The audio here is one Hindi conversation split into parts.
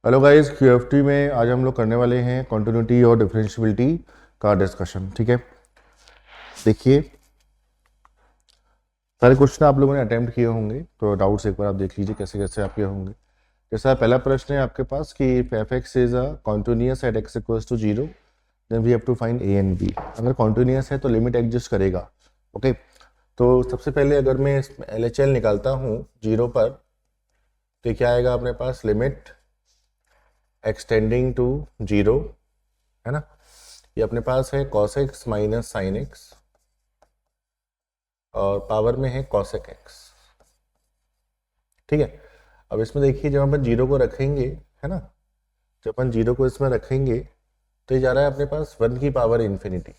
हेलो गाइस, क्यूएफटी में आज हम लोग करने वाले हैं कॉन्टिन्यूटी और डिफरेंशियबिलिटी का डिस्कशन। ठीक है, देखिए सारे क्वेश्चन आप लोगों ने अटेम्प्ट किए होंगे, तो डाउट्स एक बार आप देख लीजिए कैसे कैसे आपके होंगे। जैसा पहला प्रश्न है आपके पास कि f x is a continuous at x equals to 0, then we have to find a and b. अगर कॉन्टिन्यूअस है तो लिमिट एग्जिस्ट करेगा। ओके, तो सबसे पहले अगर मैं एल एच एल निकालता हूँ 0 पर, तो क्या आएगा अपने पास? लिमिट एक्सटेंडिंग टू 0, है ना। ये अपने पास है cos x minus sign x और पावर में है cos x। ठीक है, अब इसमें देखिए जब अपन 0 को रखेंगे, है ना, जब अपन 0 को इसमें रखेंगे तो ये जा रहा है अपने पास 1 की पावर इन्फिनिटी।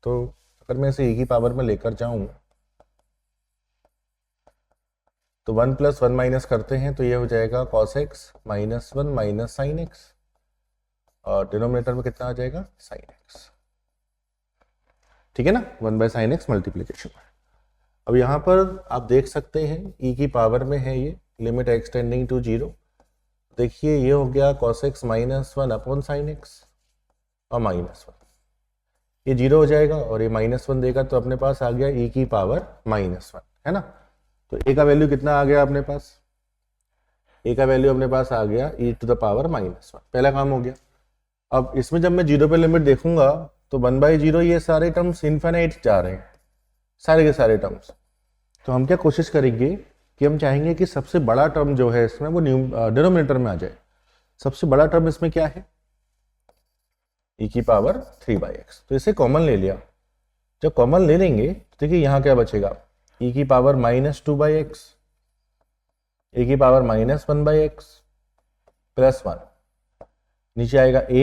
तो अगर मैं इसे e की पावर में लेकर जाऊं तो 1 प्लस 1 माइनस करते हैं तो ये हो जाएगा cos x minus 1 minus sign x, और डिनोमिनेटर में कितना आ जाएगा? Sine x. ठीक है ना, 1 बाय साइन एक्स मल्टीप्लीकेशन। अब यहाँ पर आप देख सकते हैं e की पावर में है ये लिमिट एक्सटेंडिंग टू 0। देखिए ये हो गया cos x minus 1 upon sine x और माइनस 1, ये 0 हो जाएगा और ये माइनस 1 देगा तो अपने पास आ गया e की पावर माइनस 1, है ना। तो a का वैल्यू कितना आ गया अपने पास? a का वैल्यू अपने पास आ गया e to the power minus 1। पहला काम हो गया। अब इसमें जब मैं 0 पे लिमिट देखूंगा तो 1/0 ये सारे टर्म्स इनफाइनाइट जा रहे हैं, सारे के सारे टर्म्स। तो हम क्या कोशिश करेंगे कि हम चाहेंगे कि सबसे बड़ा टर्म जो है इसमें वो डिनोमिनेटर में आ जाए। सबसे बड़ा टर्म इसमें क्या है? e की पावर 3/x। तो इसे कॉमन ले लिया। जब कॉमन ले लेंगे तो देखिए यहाँ क्या बचेगा? e की पावर माइनस 2/x, e की पावर माइनस 1/x प्लस 1, नीचे आएगा a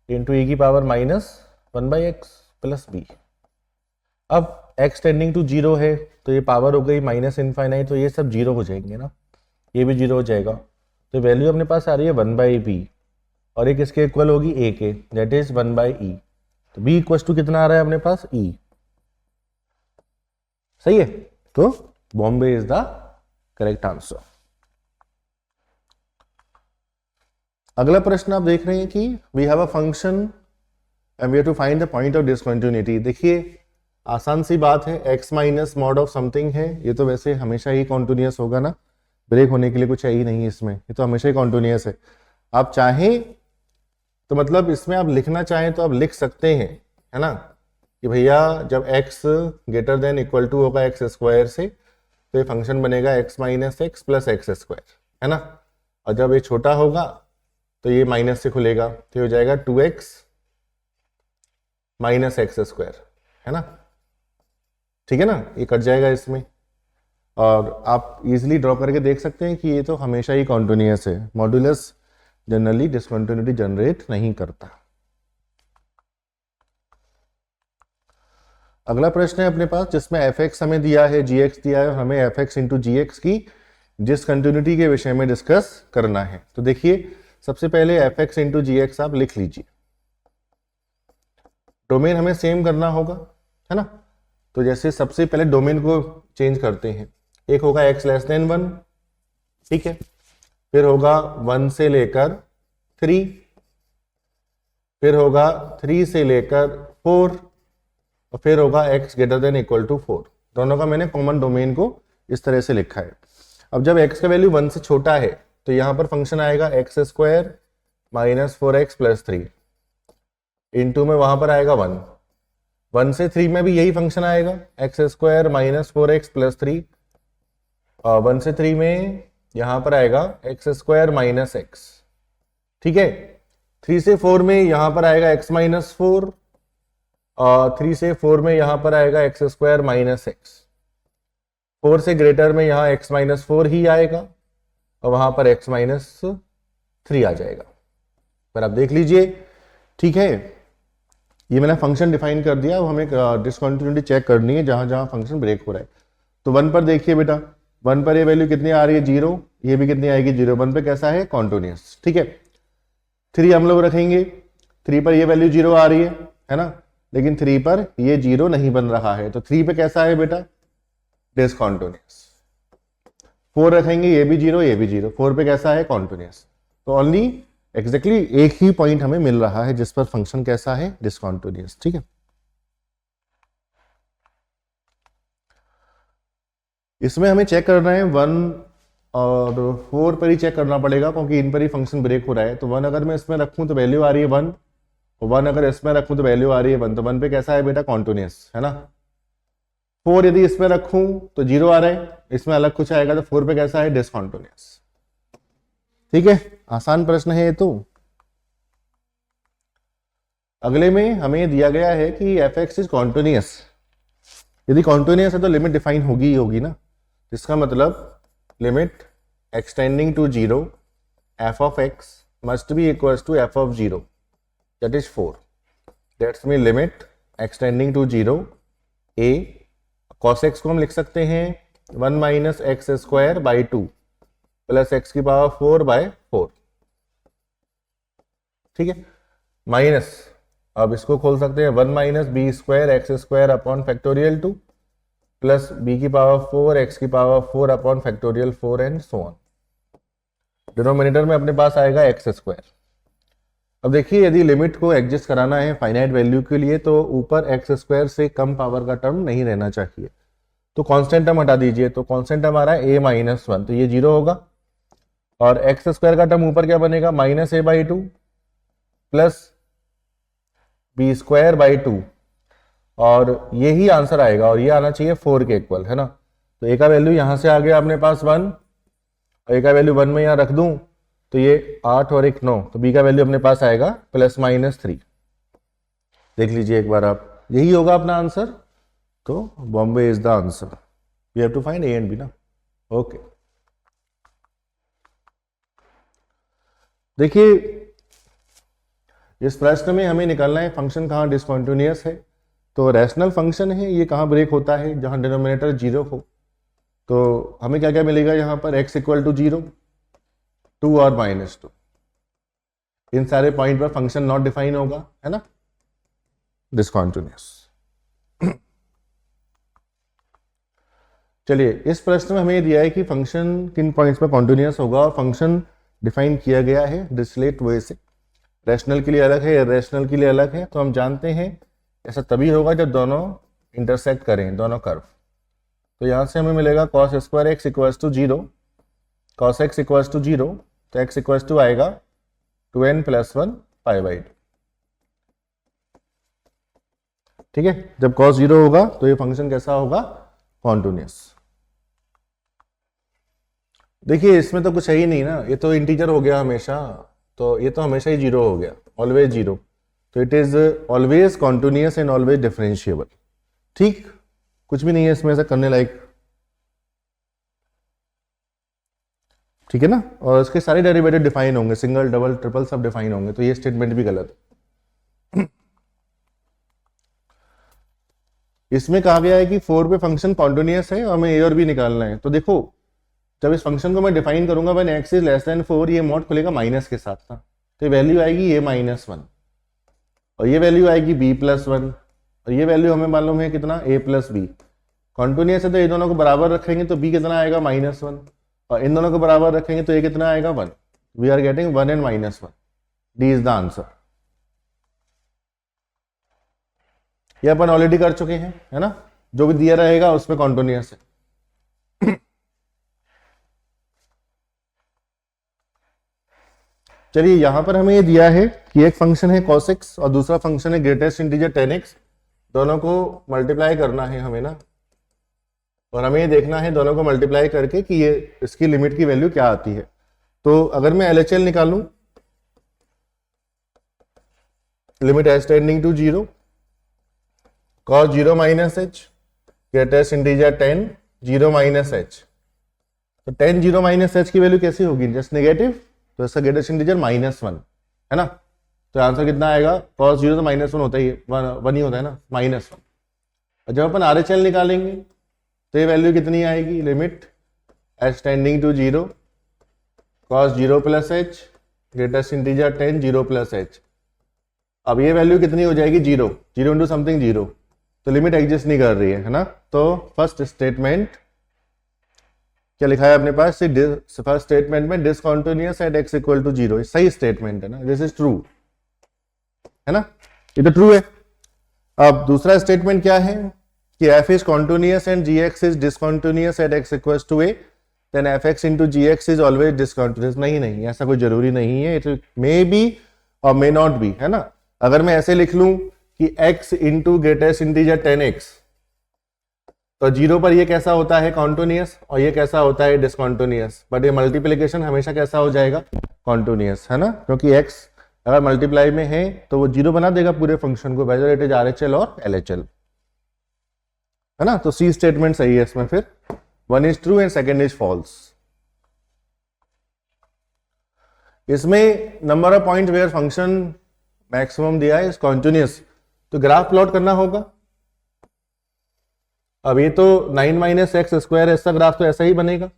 इंटू e की power minus 1/x plus b। अब x टेंडिंग टू 0 है तो ये पावर हो गई माइनस इनफाइनाइट, तो ये सब 0 हो जाएंगे ना, ये भी 0 हो जाएगा। तो वैल्यू अपने पास आ रही है 1/b और एक इसके इक्वल होगी a के, दैट इज 1/e। तो b इक्वल टू कितना आ रहा है अपने पास? e। सही है, तो Bombay is the correct answer. अगला प्रश्न आप देख रहे हैं कि we have a function and we have to find the point of discontinuity. देखिए आसान सी बात है, x minus mod of something है, ये तो वैसे हमेशा ही कॉन्टिन्यूअस होगा ना, ब्रेक होने के लिए कुछ है ही नहीं इसमें, ये तो हमेशा ही कॉन्टिन्यूअस है। आप चाहें तो मतलब इसमें आप लिखना चाहें तो आप लिख सकते हैं, है ना, कि भैया जब x greater than equal to होगा एक्स स्क्वायर से तो ये फंक्शन बनेगा x minus x plus x square, है ना। और जब ये छोटा होगा तो ये माइनस से खुलेगा तो हो जाएगा 2x माइनस एक्स स्क्वायर, है ना। ठीक है ना, ये कट जाएगा इसमें और आप इजीली ड्रॉ करके देख सकते हैं कि ये तो हमेशा ही कॉन्टिन्यूअस है। मॉड्यूलस जनरली डिसकंटिन्यूटी जनरेट नहीं करता। अगला प्रश्न है अपने पास जिसमें एफ एक्स हमें दिया है, जी एक्स दिया है, और हमें एफ एक्स इंटू जी एक्स की डिसकंटिन्यूटी के विषय में डिस्कस करना है। तो देखिए सबसे पहले एफ एक्स इंटू जी एक्स आप लिख लीजिए। डोमेन हमें सेम करना होगा, है ना। तो जैसे सबसे पहले डोमेन को चेंज करते हैं, एक होगा x लेस देन 1, ठीक है, फिर होगा 1 से लेकर 3, फिर होगा 3 से लेकर 4, और फिर होगा x greater than equal to 4। दोनों का मैंने कॉमन डोमेन को इस तरह से लिखा है। अब जब x का वैल्यू 1 से छोटा है तो यहां पर फंक्शन आएगा x square minus 4x plus 3, into में वहां पर आएगा 1। 1 से 3 में भी यही फंक्शन आएगा x square minus 4x plus 3, और 1 से 3 में यहां पर आएगा एक्स स्क्वायर माइनस एक्स, ठीक है। 3 से 4 में यहां पर आएगा x माइनस 4, और 3 से 4 में यहां पर आएगा एक्स स्क्वायर माइनस एक्स। 4 से ग्रेटर में यहां x माइनस 4 ही आएगा और वहां पर x माइनस 3 आ जाएगा। पर आप देख लीजिए, ठीक है, ये मैंने फंक्शन डिफाइन कर दिया। अब हमें डिसकंटिन्यूटी चेक करनी है जहां जहां फंक्शन ब्रेक हो रहा है। तो 1 पर देखिए बेटा, 1 पर ये वैल्यू कितनी आ रही है? 0, ये भी कितनी आएगी? 0। 1 पे कैसा है? कॉन्टिन्यूअस, ठीक है। 3 हम लोग रखेंगे, 3 पर ये वैल्यू 0 आ रही है ना, लेकिन 3 पर ये 0 नहीं बन रहा है, तो 3 पे कैसा है बेटा? डिसकंटिन्यूअस। 4 रखेंगे, ये भी 0, ये भी 0, 4 पे कैसा है? कॉन्टिन्यूअस। तो ओनली एग्जैक्टली एक ही पॉइंट हमें मिल रहा है जिस पर फंक्शन कैसा है, डिसकंटिन्यूअस। ठीक है, इसमें हमें चेक करना है 1 और 4 पर ही चेक करना पड़ेगा क्योंकि इन पर ही फंक्शन ब्रेक हो रहा है। तो 1 अगर मैं इसमें रखूं तो वैल्यू आ रही है 1, और 1 अगर इसमें रखूं तो वैल्यू आ रही है 1, तो 1 पे कैसा है बेटा, कॉन्टिन्यूअस है ना। 4 यदि इसमें रखूं तो 0 आ रहा है, इसमें अलग कुछ आएगा, तो 4 पे कैसा है, डिसकंटिन्यूअस। ठीक है, आसान प्रश्न है ये तो। अगले में हमें दिया गया है कि एफ एक्स इज कॉन्टिन्यूअस। यदि कॉन्टिन्यूअस है तो लिमिट डिफाइन होगी ही होगी ना। इसका मतलब limit extending to 0 F of x must be equals to f of 0, that is 4। That's mean limit extending to 0 a cos x को हम लिख सकते हैं 1 minus x square by 2 plus x की पावर 4 बाय 4। ठीक है, माइनस, अब इसको खोल सकते हैं 1 minus b square x square upon factorial 2 plus b की पावर 4 एक्स की power 4 upon factorial 4 and so on. Denominator में अपने पास आएगा एक्स स्क्वायर। अब देखिए यदि लिमिट को एडजस्ट कराना है फाइनाइट वैल्यू के लिए तो ऊपर एक्स स्क्वायर से कम पावर का टर्म नहीं रहना चाहिए, तो कांस्टेंट टर्म हटा दीजिए। तो कांस्टेंट टर्म आ रहा है a माइनस 1, तो ये 0 होगा, और एक्स स्क्वायर का टर्म ऊपर क्या बनेगा, minus a by 2 plus b square by 2, और ये ही आंसर आएगा, और ये आना चाहिए 4 के इक्वल, है ना। तो a का वैल्यू यहां से आ गया अपने पास 1, और a का वैल्यू 1 में यहां रख दूं तो ये 8 और 1 9, तो b का वैल्यू अपने पास आएगा प्लस माइनस 3। देख लीजिए एक बार आप, यही होगा अपना आंसर। तो Bombay is the answer, we have to find a and b ना। ओके, देखिए इस प्रश्न में हमें निकालना है फंक्शन कहाँ डिसकंटिन्यूअस है। तो रैशनल फंक्शन है, ये कहाँ ब्रेक होता है, जहां डिनोमिनेटर 0 हो। तो हमें क्या क्या मिलेगा यहाँ पर, x इक्वल टू 0, 2 और -2, इन सारे पॉइंट पर फंक्शन नॉट डिफाइन होगा, है ना, डिसकंटिन्यूअस। चलिए इस प्रश्न में हमें दिया है कि फंक्शन किन पॉइंट्स पर कॉन्टिन्यूअस होगा, और फंक्शन डिफाइन किया गया है डिरिचलेट वे से। रैशनल के लिए अलग है, इरैशनल के लिए अलग है। तो हम जानते हैं ऐसा तभी होगा जब दोनों इंटरसेक्ट करें, दोनों कर्व। तो यहाँ से हमें मिलेगा cos square x equals to 0, cos x equals to 0, तो एक्स इक्वल्स टू आएगा 2n प्लस 1 पाई बाई 2। ठीक है, जब कॉस 0 होगा तो ये फंक्शन कैसा होगा, कॉन्टिन्यूअस। देखिए इसमें तो कुछ है ही नहीं ना, ये तो इंटीजर हो गया हमेशा, तो ये तो हमेशा ही 0 हो गया, ऑलवेज 0। तो it is always continuous and always differentiable. ठीक, कुछ भी नहीं है इसमें ऐसा करने लायक, ठीक है ना। और इसके सारे डेरिवेटिव डिफाइन होंगे, सिंगल डबल ट्रिपल सब डिफाइन होंगे, तो ये स्टेटमेंट भी गलत है। इसमें कहा गया है कि 4 पे फंक्शन कॉन्टिन्यूअस है और हमें ए और बी निकालना है। तो देखो जब इस फंक्शन को मैं डिफाइन करूंगा when x is less than 4, ये मॉड खुलेगा माइनस के साथ ना, तो वैल्यू आएगी a माइनस 1, और ये वैल्यू आएगी b प्लस 1, और ये वैल्यू हमें मालूम है कितना, a प्लस बी। कॉन्टिन्यूअस है तो ये दोनों को बराबर रखेंगे तो b कितना आएगा, -1, और इन दोनों को बराबर रखेंगे तो a कितना आएगा, 1। We are getting 1 and -1, d is the answer. ये अपन ऑलरेडी कर चुके हैं, है ना, जो भी दिया रहेगा उसमें कॉन्टिन्यूअस है। चलिए यहां पर हमें ये दिया है कि एक फंक्शन है cos x और दूसरा फंक्शन है ग्रेटेस्ट इंटीजर 10x, दोनों को मल्टीप्लाई करना है हमें ना, और हमें ये देखना है दोनों को मल्टीप्लाई करके कि ये इसकी लिमिट की वैल्यू क्या आती है। तो अगर मैं LHL निकालूं, limit as tending to 0 cos 0 minus h greatest integer 10 0 minus h, तो 10 0 माइनस h की वैल्यू कैसी होगी, जस्ट नेगेटिव, तो इसका ग्रेटेस्ट इंटीजर -1 है ना। तो आंसर कितना आएगा, cos 0 तो -1 होता ही है, 1 ही होता है ना, -1। और जब अपन RHL निकालेंगे तो ये वैल्यू कितनी आएगी, limit as tending to 0 cos 0 plus h greatest integer 10 0 plus h। अब ये वैल्यू कितनी हो जाएगी, 0 इंटू समथिंग 0, तो लिमिट एग्जिस्ट नहीं कर रही है ना। तो फर्स्ट स्टेटमेंट क्या लिखा है अपने पास, फर्स्ट स्टेटमेंट में discontinuous at x equal to 0, सही स्टेटमेंट है ना, दिस इज ट्रू है ना, ये तो ट्रू है। अब दूसरा स्टेटमेंट क्या है कि f is continuous and gx is discontinuous at x equals to a, then fx into gx is always discontinuous. नहीं, ऐसा कोई जरूरी नहीं है, इट मे बी और मे नॉट बी, है ना। अगर मैं ऐसे लिख लूं कि x into greatest integer 10x, तो 0 पर ये कैसा होता है, कॉन्टिन्यूअस, और ये कैसा होता है, डिसकंटिन्यूअस। बट ये मल्टीप्लिकेशन हमेशा कैसा हो जाएगा, कॉन्टिन्यूअस, है ना, क्योंकि x अगर मल्टीप्लाई में है तो वो 0 बना देगा पूरे फंक्शन को, वेदर इट इज RHL और LHL, है ना। तो सी स्टेटमेंट सही है इसमें, फिर 1 is true and second is false. इसमें number of point where function maximum दिया है, इज कॉन्टिन्यूअस, तो ग्राफ प्लॉट करना होगा। अब ये तो 9 माइनस एक्स स्क्वायर, ऐसा ग्राफ तो ऐसा ही बनेगा,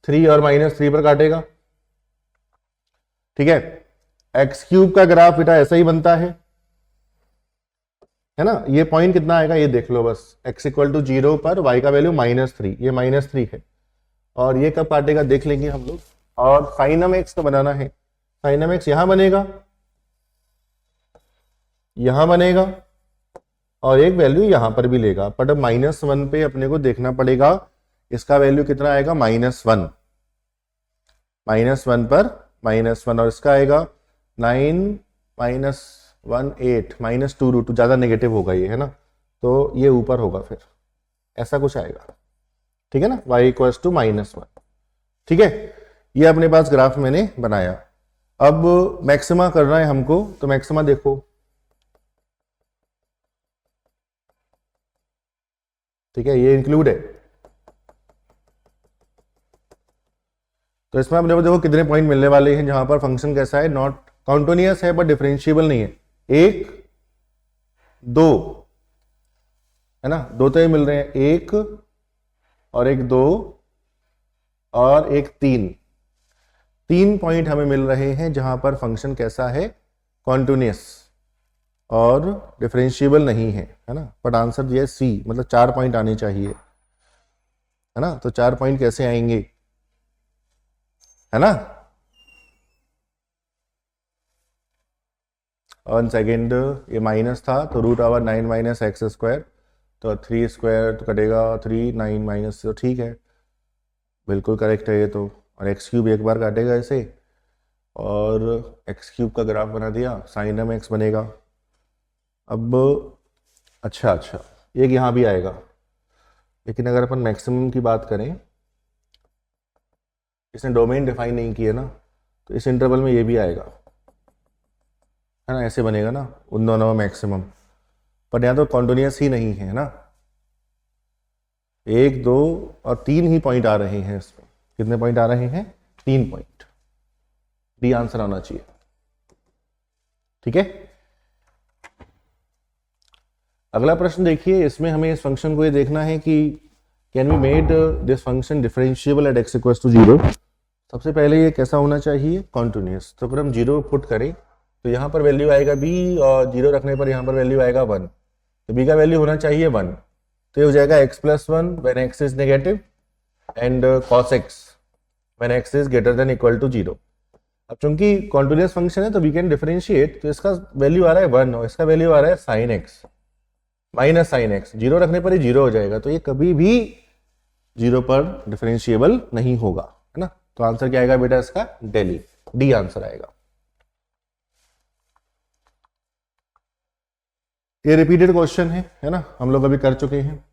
3 और -3 पर काटेगा, ठीक है। एक्स क्यूब का ग्राफ बेटा ऐसा ही बनता है ना। ये पॉइंट कितना आएगा ये देख लो बस, x इक्वल टू 0 पर y का वैल्यू -3, ये -3 है, और ये कब काटेगा देख लेंगे हम लोग। और साइनम x का बनाना है, साइनम x यहां बनेगा, यहां बनेगा, और एक वैल्यू यहां पर भी लेगा। बट अब -1 पे अपने को देखना पड़ेगा इसका वैल्यू कितना आएगा, -1, -1 पर -1, और इसका आएगा 9 -1 8 -2√2, ज्यादा नेगेटिव होगा ये, है ना, तो ये ऊपर होगा, फिर ऐसा कुछ आएगा, ठीक है ना, y इक्वल्स टू -1, ठीक है। ये अपने पास ग्राफ मैंने बनाया। अब मैक्सिमा करना है हमको, तो मैक्सिमा देखो, ठीक है, ये इंक्लूड है, तो इसमें अपने को देखो कितने पॉइंट मिलने वाले हैं जहां पर फंक्शन कैसा है, नॉट कॉन्टिन्यूअस है बट डिफरेंशिएबल नहीं है। 1 2 है ना, 2 तो ये मिल रहे हैं, 1 और 1 2 और 1 3 पॉइंट हमें मिल रहे हैं जहां पर फंक्शन कैसा है, कॉन्टिन्यूअस और डिफरेंशिएबल नहीं है, है ना। बट आंसर ये सी, मतलब 4 पॉइंट आने चाहिए, है ना। तो 4 पॉइंट कैसे आएंगे, है ना। और सेकेंड ये माइनस था, तो √9 माइनस एक्स स्क्वायर, तो 3 स्क्वायर तो कटेगा 3, 9 माइनस, तो ठीक है, बिल्कुल करेक्ट है ये तो। और एक्स क्यूब एक बार काटेगा इसे, और एक्स क्यूब का ग्राफ बना दिया, साइनम एक्स बनेगा। अब अच्छा एक यहाँ भी आएगा, लेकिन अगर अपन मैक्सिमम की बात करें, इसने डोमेन डिफाइन नहीं किया ना, तो इस इंटरवल में ये भी आएगा, है ना, ऐसे बनेगा ना, उन दोनों में मैक्सिमम। पर यहाँ तो कॉन्टिन्यूअस ही नहीं है ना, 1 2 और 3 ही पॉइंट आ रहे हैं इसमें। कितने पॉइंट आ रहे हैं, 3 पॉइंट, डी आंसर आना चाहिए, ठीक है। अगला प्रश्न देखिए, इसमें हमें इस फंक्शन को ये देखना है कि can we made this function differentiable at x equals to 0। सबसे पहले ये कैसा होना चाहिए, कॉन्टिन्यूअस। तो अगर हम 0 पुट करें तो यहाँ पर वैल्यू आएगा b, और 0 रखने पर यहाँ पर वैल्यू आएगा 1, तो b का वैल्यू होना चाहिए 1, तो ये हो जाएगा x+1 when x is negative and cos x when x is greater than equal to 0। अब चूंकि कॉन्टिन्यूअस फंक्शन है तो वी कैन डिफरेंशिएट, तो इसका वैल्यू आ रहा है 1 और इसका वैल्यू आ रहा है sin x minus sin x, 0 रखने पर ही 0 हो जाएगा, तो ये कभी भी 0 पर डिफरेंशिएबल नहीं होगा, है ना। तो आंसर क्या आएगा बेटा इसका, डेली, डी आंसर आएगा। ये रिपीटेड क्वेश्चन है ना, हम लोग अभी कर चुके हैं।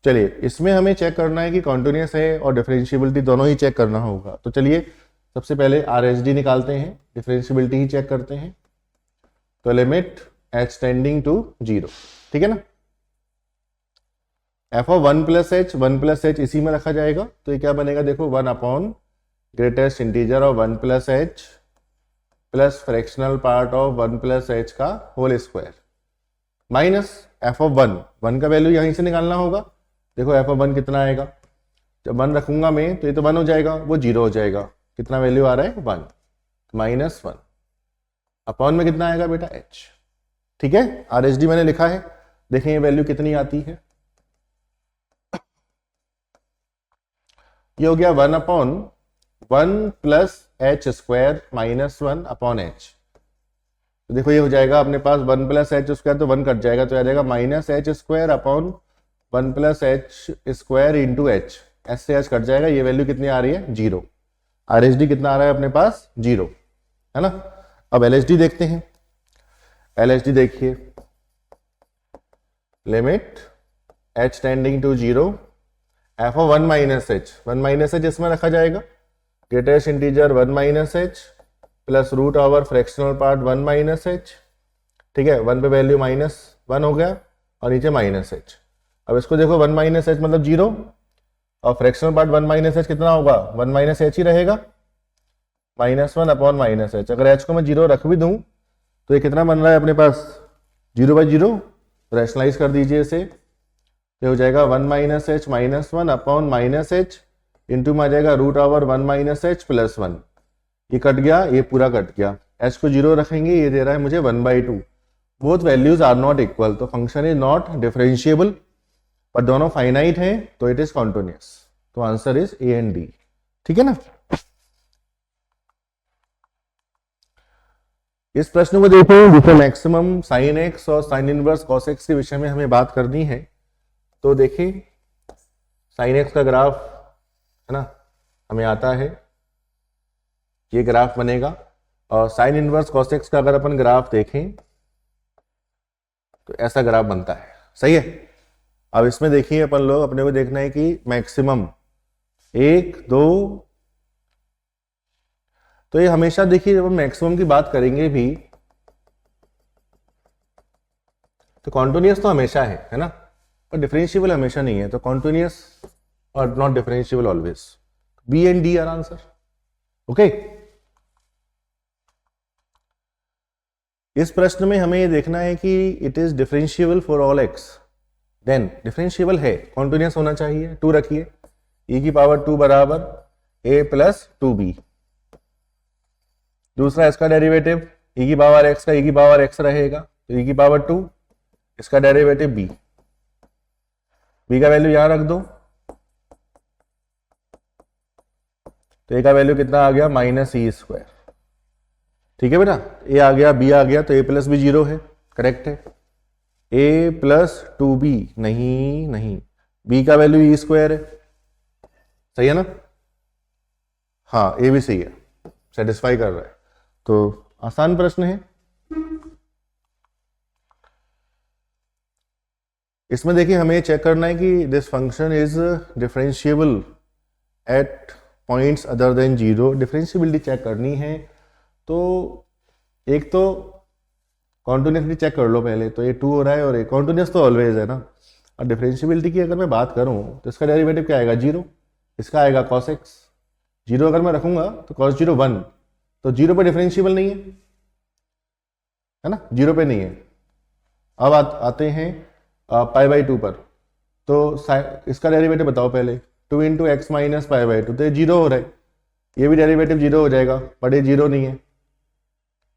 चलिए, इसमें हमें चेक करना है कि कॉन्टिन्यूअस है और डिफरेंशिएबिलिटी दोनों ही चेक करना होगा। तो चलिए सबसे पहले RHD निकालते हैं, डिफरेंशिएबिलिटी ही चेक करते हैं। तो लिमिट h टेंडिंग टू 0, ठीक है ना। f ऑफ 1 प्लस h इसी में रखा जाएगा, तो ये क्या बनेगा देखो, 1 upon greatest integer of 1 plus h plus fractional part of 1 plus h का whole square minus f of 1 का वैल्यू यहीं से निकालना होगा। देखो f ऑफ 1 कितना आएगा, जब 1 रखूंगा मैं तो ये तो 1 हो जाएगा, वो 0 हो जाएगा, कितना वैल्यू आ रहा है 1, -1 अपॉन में कितना आएगा बेटा h, ठीक है। RHD मैंने लिखा है, देखें ये वैल्यू कितनी आती है, ये हो गया 1/1 plus H square minus 1 upon H. तो देखो ये हो जाएगा अपने पास 1 प्लस एच स्क्वायर, तो 1 कट जाएगा तो आ जाएगा minus H square upon 1 plus H square into H. H से एच कट जाएगा, ये वैल्यू कितनी आ रही है 0। आर एच डी कितना आ रहा है अपने पास 0, है ना। अब एल एच डी देखते हैं। एल एच डी देखिए, limit h tending to 0 F of 1 minus h, 1 minus h इसमें रखा जाएगा, greatest integer 1 minus h plus root over fractional part 1 minus h. ठीक है, 1 पे वैल्यू -1 हो गया और नीचे माइनस एच। अब इसको देखो 1 माइनस एच मतलब 0 और फ्रैक्शनल पार्ट 1 माइनस एच कितना होगा 1 माइनस एच ही रहेगा, -1 अपॉन माइनस एच। अगर एच को मैं 0 रख भी दूं तो ये कितना बन रहा है अपने पास 0/0। रैशनलाइज कर दीजिए इसे, ये हो जाएगा 1 minus h -1 upon minus h into में आ जाएगा root over 1 minus h plus 1। ये कट गया, ये पूरा कट गया। एच को 0 रखेंगे, ये दे रहा है मुझे 1/2। Both values are not equal, तो फंक्शन इज नॉट डिफरेंशिएबल, पर दोनों फाइनाइट हैं तो इट इज कॉन्टिन्यूअस। तो answer is A and D. ठीक है ना। इस प्रश्न को देखो, जिसमें मैक्सिमम साइन एक्स और साइन इनवर्स कॉस एक्स के विषय में हमें बात करनी है। तो देखिए साइन एक्स का ग्राफ है ना, हमें आता है, ये ग्राफ बनेगा। और साइन इनवर्स कॉस एक्स का अगर अपन ग्राफ देखें तो ऐसा ग्राफ बनता है। सही है। अब इसमें देखिए अपन लोग, अपने को देखना है कि मैक्सिमम 1 2, तो ये हमेशा देखिए जब हम मैक्सिमम की बात करेंगे भी तो कॉन्टिन्यूअस तो हमेशा है ना, पर डिफरेंशिएबल हमेशा नहीं है। तो कॉन्टिन्यूअस और not differentiable always. B and D are answer. Okay. इस प्रश्न में हमें ये देखना है कि it is differentiable for all x, then differentiable है, कॉन्टिन्यूअस होना चाहिए। 2 रखिए, e की पावर 2 बराबर a प्लस 2b। दूसरा इसका डेरिवेटिव e की पावर x का e की पावर x रहेगा, तो e की पावर 2, इसका डेरिवेटिव b। b का वैल्यू यहां रख दो, तो a का वैल्यू कितना आ गया -e²। ठीक है बेटा, a आ गया b आ गया, तो a प्लस b 0 है, करेक्ट है। a प्लस 2b नहीं, b का वैल्यू e² है, सही है ना। हाँ, a भी सही है, सेटिस्फाई कर रहा है। तो आसान प्रश्न है। इसमें देखिए हमें चेक करना है कि this function is differentiable at points other than 0। Differentiability check करनी है तो एक तो कॉन्टिन्यूअसली चेक कर लो पहले, तो ये 2 हो रहा है और ये कॉन्टिन्यूअस तो ऑलवेज है ना। और डिफरेंशिएबिलिटी की अगर मैं बात करूं तो इसका डेरिवेटिव क्या आएगा 0, इसका आएगा cos x। 0 अगर मैं रखूंगा तो cos 0 1, तो 0 पे डिफरेंशिएबल नहीं है ना, 0 पे नहीं है। अब आते हैं π/2 पर, तो इसका डेरिवेटिव बताओ पहले, 2 इंटू एक्स माइनस π/2, तो ये 0 हो रहा है, ये भी डेरिवेटिव 0 हो जाएगा, बट ये 0 नहीं है,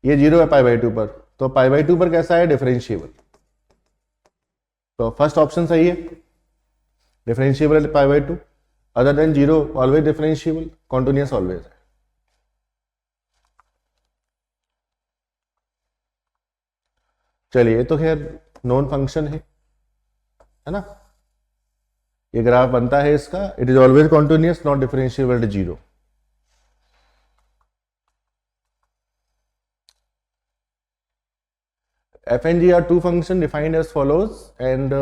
ये 0 है π/2 पर। तो π/2 पर कैसा है डिफरेंशिएबल, तो फर्स्ट ऑप्शन सही है, differentiable π/2, other than 0 always differentiable, continuous always है। चलिए, तो खैर नोन फंक्शन है ना, ये ग्राफ बनता है इसका, it is always continuous not differentiable to 0। f and g are two function defined as follows and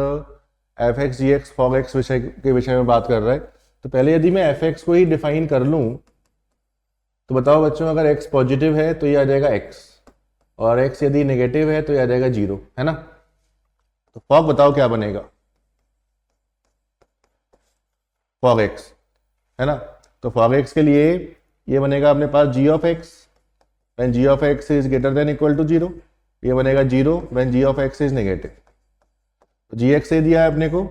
f(x) g(x) fog(x) विषय के विषय में बात कर रहा है। तो पहले यदि मैं f(x) को ही डिफाइन कर लूं तो बताओ बच्चों, अगर x पॉजिटिव है तो ये आ जाएगा x, और x यदि नेगेटिव है तो ये आ जाएगा 0, है ना। तो फॉग बताओ क्या बनेगा, फॉग x, है ना। तो फॉग x के लिए ये बनेगा अपने पास g of x when g of x is greater than equal to 0, ये बनेगा 0 when g of x is negative. तो gx से दिया है अपने को,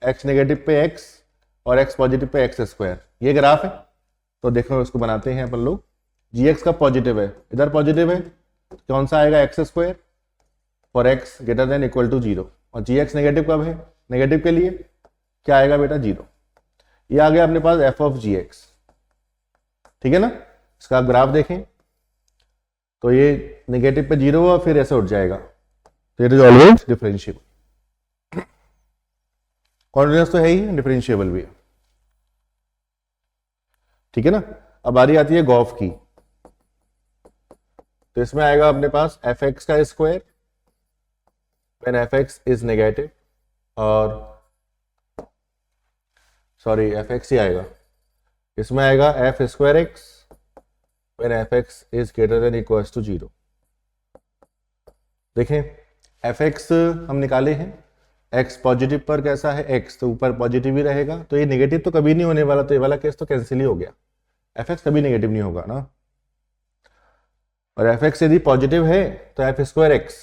x नेगेटिव पे x और x पॉजिटिव पे x², ये ग्राफ है। तो देखो इसको बनाते हैं अपन लोग। gx का पॉजिटिव है, इधर पॉजिटिव है, कौन सा आएगा x² for x greater than equal to 0, और gx नेगेटिव कब है, नेगेटिव के लिए क्या आएगा बेटा 0। ये आ गया अपने पास एफ ऑफ जी एक्स, ठीक है ना। इसका आप ग्राफ देखें तो ये नेगेटिव पे 0 हुआ, फिर ऐसे उठ जाएगा, तो it is always differentiable. Continuous तो है ही, डिफरेंशिएबल भी है, ठीक है ना। अब बारी आती है गॉफ की, तो इसमें आएगा अपने पास एफ एक्स का square when f x is negative, और सॉरी एफ एक्स ही आएगा, इसमें आएगा f square x when f x is greater than equal to 0। देखें एफ एक्स हम निकाले हैं, एक्स पॉजिटिव पर कैसा है, एक्स तो ऊपर पॉजिटिव ही रहेगा, तो ये नेगेटिव तो कभी नहीं होने वाला, तो ये वाला केस तो कैंसिल ही हो गया, एफ एक्स कभी नेगेटिव नहीं होगा ना। और एफ एक्स यदि पॉजिटिव है तो एफ स्क्वायर एक्स,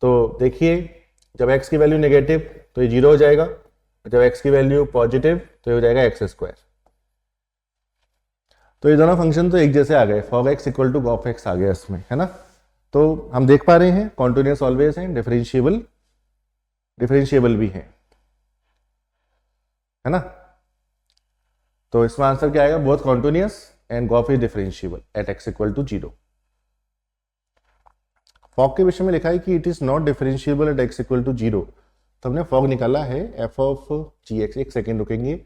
तो देखिए जब एक्स की वैल्यू नेगेटिव तो ये 0 हो जाएगा, जब एक्स की वैल्यू पॉजिटिव तो ये हो जाएगा एक्स स्क्वायर। तो ये दोनों फंक्शन तो एक जैसे आ गए, fog X equal to gof X आ गया इसमें, है ना। तो हम देख पा रहे हैं कॉन्टिन्यूअस ऑलवेज है, डिफरेंशिएबल भी है ना। तो इसमें आंसर क्या आएगा, both continuous and gof is differentiable at X equal to 0। Fog के विषय में लिखा है कि it is not differentiable at X equal to 0, तो हमने फॉग निकाला है एफ ऑफ जी एक्स। एक सेकेंड रुकेंगे,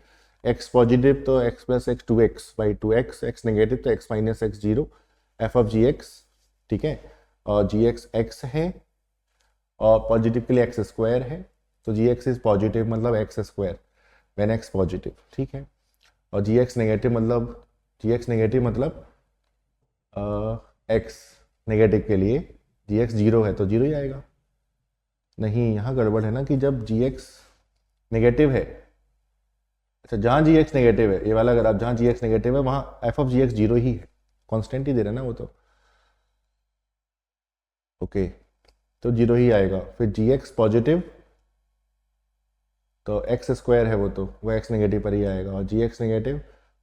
एक्स पॉजिटिव तो X plus X 2x by 2x, X negative तो X minus X 0, F of G X, ठीक है। और जी एक्स एक्स है और पॉजिटिव के लिए एक्स स्क्वायर है, तो जी एक्स इज पॉजिटिव मतलब x square when x positive, ठीक है। और जी एक्स नेगेटिव मतलब एक्स नेगेटिव के लिए जी एक्स 0 है तो 0 ही आएगा। नहीं, यहाँ गड़बड़ है ना कि जब जी एक्स नेगेटिव है, अच्छा जहाँ जी एक्स नेगेटिव है, ये वाला ग्राफ जहाँ जी एक्स नेगेटिव है वहाँ एफ ऑफ जी एक्स 0 ही है, कॉन्स्टेंट ही दे रहा है ना वो तो, ओके तो 0 ही आएगा। फिर जी एक्स पॉजिटिव तो एक्स स्क्वायर है वो एक्स नेगेटिव पर ही आएगा, और जी एक्स नेगेटिव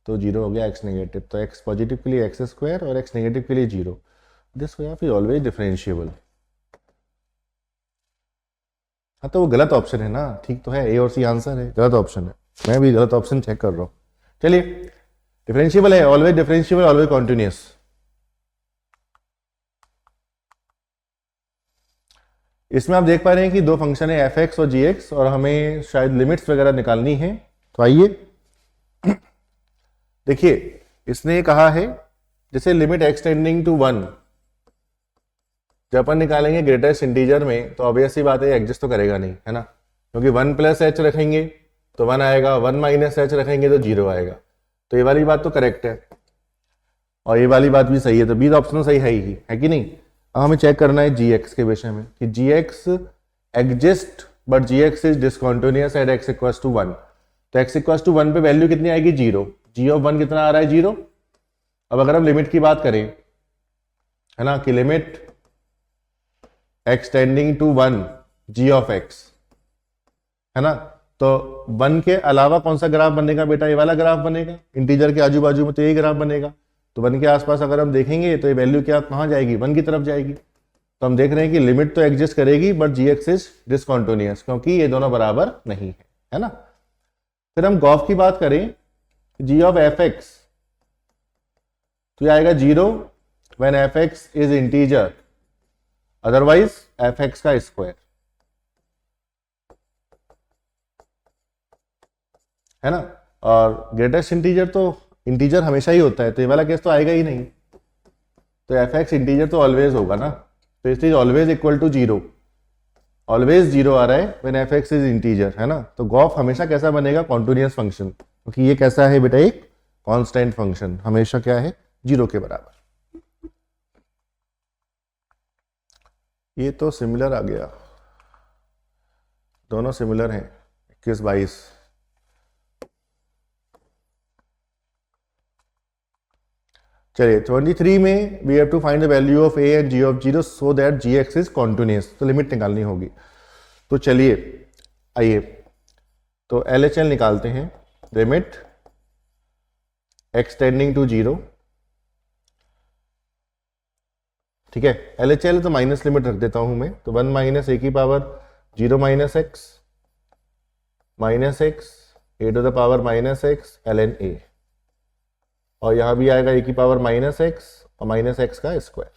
तो 0 हो गया एक्स नेगेटिव, तो एक्स पॉजिटिव के लिए एक्स स्क्वायर और एक्स नेगेटिव के लिए 0, this way of is always differentiable. हाँ तो वो गलत ऑप्शन है ना, ठीक तो है, ए और सी आंसर है, गलत ऑप्शन है, मैं भी गलत ऑप्शन चेक कर रहा हूँ। चलिए डिफरेंशिएबल है, ऑलवेज डिफरेंशिएबल, ऑलवेज कॉन्टिन्यूअस। इसमें आप देख पा रहे हैं कि दो फंक्शन है एफ एक्स और जी एक्स, और हमें शायद लिमिट्स वगैरह निकालनी है, तो आइए देखिए इसने कहा है जैसे लिमिट एक्स टेंडिंग टू 1 जब अपन निकालेंगे ग्रेटेस्ट इंटीजर में, तो ऑब्वियस सी बात है एग्जिस्ट तो करेगा नहीं, है ना, क्योंकि 1 प्लस एच रखेंगे तो 1 आएगा, 1 माइनस एच रखेंगे तो 0 आएगा, तो ये वाली बात तो करेक्ट है और ये वाली बात भी सही है, तो बी ऑप्शन सही है कि नहीं। अब हमें चेक करना है जी एक्स के विषय में कि G X exist but ji x is discontinuous at X equal to 1, तो एक्स इक्वल टू 1 पे वैल्यू कितनी आएगी 0, जी ऑफ 1 कितना आ रहा है 0। अब अगर हम लिमिट की बात करें, है ना, कि limit x tending to 1 g of x, है ना, तो 1 के अलावा कौन सा ग्राफ बनेगा बेटा, ये वाला ग्राफ बनेगा, इंटीजर के आजू बाजू में तो यही ग्राफ बनेगा, तो 1 के आसपास अगर हम देखेंगे तो ये वैल्यू क्या कहाँ जाएगी, 1 की तरफ जाएगी। तो हम देख रहे हैं कि लिमिट तो एग्जिस्ट करेगी but ji x is discontinuous, क्योंकि ये दोनों बराबर नहीं है ना। फिर हम गॉफ की बात करें, जी ऑफ एफ एक्स, तो ये आएगा 0 when f x is integer, otherwise F x का स्क्वायर, है ना। और ग्रेटेस्ट इंटीजर तो इंटीजर हमेशा ही होता है, तो ये वाला केस तो आएगा ही नहीं, तो एफ एक्स इंटीजर तो ऑलवेज होगा ना, तो इसलिए ऑलवेज इक्वल टू 0, ऑलवेज 0 आ रहा है when f x is integer, है ना। तो गॉफ हमेशा कैसा बनेगा, कॉन्टिन्यूअस फंक्शन, क्योंकि ये कैसा है बेटा, एक कांस्टेंट फंक्शन, हमेशा क्या है 0 के बराबर। ये तो सिमिलर आ गया, दोनों सिमिलर हैं 21-22। चलिए 23 में we have to find the value of a and g of 0 so that g x is continuous, तो लिमिट निकालनी होगी। तो चलिए आइए तो एल एच एल निकालते हैं, लिमिट एक्स टेंडिंग टू 0, ठीक है। एल एच एल तो माइनस लिमिट रख देता हूं मैं, तो 1 माइनस ए की power 0 minus x a to the power minus x ln a, और यहाँ भी आएगा ए की पावर माइनस एक्स और माइनस एक्स का स्क्वायर।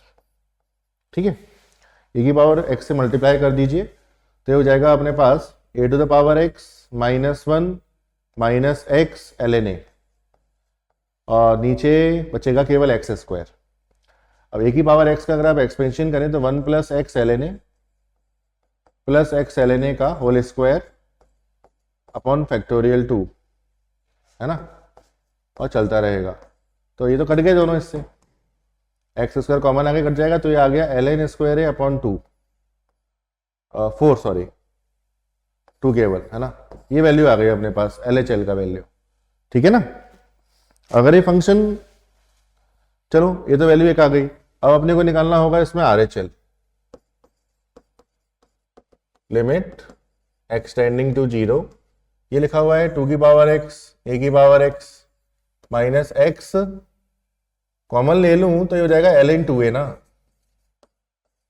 ठीक है, ए की पावर एक्स से मल्टीप्लाई कर दीजिए तो ये हो जाएगा अपने पास A to the power X minus one minus x ln a, और नीचे बचेगा केवल एक्स स्क्वायर। अब ए की पावर एक्स का अगर आप एक्सपेंशन करें तो 1 plus x ln a plus x ln a का होल स्क्वायर अपॉन फैक्टोरियल 2, है ना, और चलता रहेगा। तो ये तो कट गए दोनों, इससे एक्स स्क्वायर कॉमन आगे कट जाएगा तो ये आ गया ln स्क्वायर है अपॉन 2 केवल, है ना। ये वैल्यू आ गई अपने पास LHL का वैल्यू, ठीक है ना। अगर ये फंक्शन, चलो ये तो वैल्यू एक आ गई, अब अपने को निकालना होगा इसमें RHL, लिमिट एक्सटेंडिंग टू 0। ये लिखा हुआ है 2 की पावर x a की power x minus x, common ले लूं तो ये हो जाएगा ln 2a ना,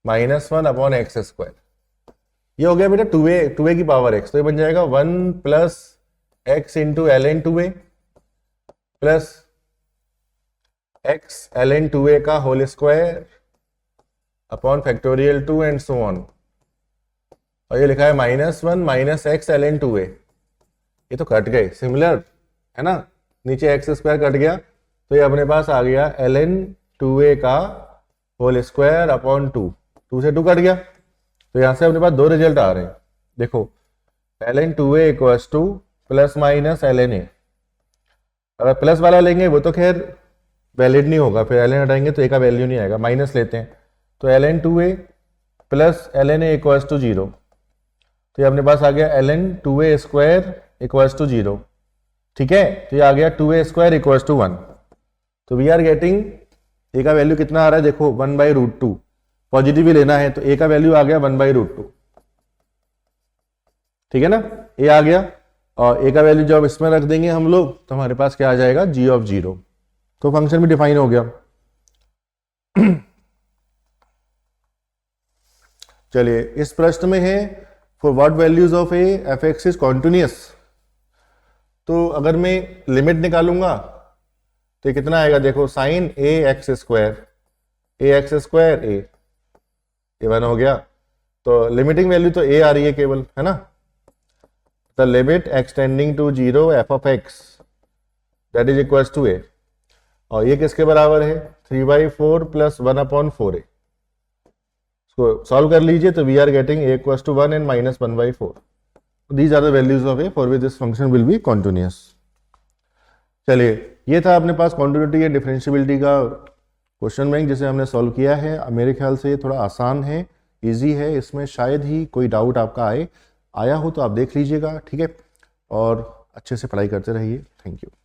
माइनस 1 अपॉन एक्स स्क्वायर। ये हो गया बेटा 2a की पावर x, तो ये बन जाएगा 1 plus x into ln 2a plus x ln 2a का whole square upon factorial 2 and so on. और ये लिखा है minus 1 minus x ln 2a, ये तो कट गए सिमिलर, है ना, नीचे एक्स स्क्वायर कट गया तो ये अपने पास आ गया ln 2a का होल स्क्वायर अपॉन 2 से 2 कट गया, तो यहां से अपने पास दो रिजल्ट आ रहे हैं। देखो ln 2a equals two plus minus ln a, अगर प्लस वाला लेंगे वो तो खैर वैलिड नहीं होगा, फिर ln हटाएंगे तो a का वैल्यू नहीं आएगा, माइनस लेते हैं तो ln 2a plus ln a equals to 0, तो ये अपने पास आ गया ln 2a square equals to 0, ठीक है। तो ये आ गया 2a स्क्वायर इक्वल्स टू 1, तो वी आर गेटिंग a का वैल्यू कितना आ रहा है, देखो 1/√2, पॉजिटिव ही लेना है तो a का वैल्यू आ गया 1/√2, ठीक है ना, a आ गया। और a का वैल्यू जब इसमें रख देंगे हम लोग तो हमारे पास क्या आ जाएगा g ऑफ 0, तो फंक्शन भी डिफाइन हो गया। चलिए इस प्रश्न में है for what values of A F x is continuous, तो अगर मैं लिमिट निकालूंगा तो ये कितना आएगा, देखो साइन ए एक्स स्क्वायर ए 1 हो गया, तो लिमिटिंग वैल्यू तो ए आ रही है केवल, है ना। The limit extending to 0 F of X that is equals to A, और ये किसके बराबर है 3/4 प्लस 1/4a। इसको सॉल्व कर लीजिए तो we are getting a equals to 1 and minus 1/4। These are the values of a for which this function will be continuous. चलिए ये था अपने पास कॉन्टिन्यूटी या डिफरेंशियबिलिटी का क्वेश्चन बैंक जिसे हमने सॉल्व किया है। मेरे ख्याल से ये थोड़ा आसान है, इजी है, इसमें शायद ही कोई डाउट आपका आया हो तो आप देख लीजिएगा, ठीक है, और अच्छे से पढ़ाई करते रहिए। Thank you.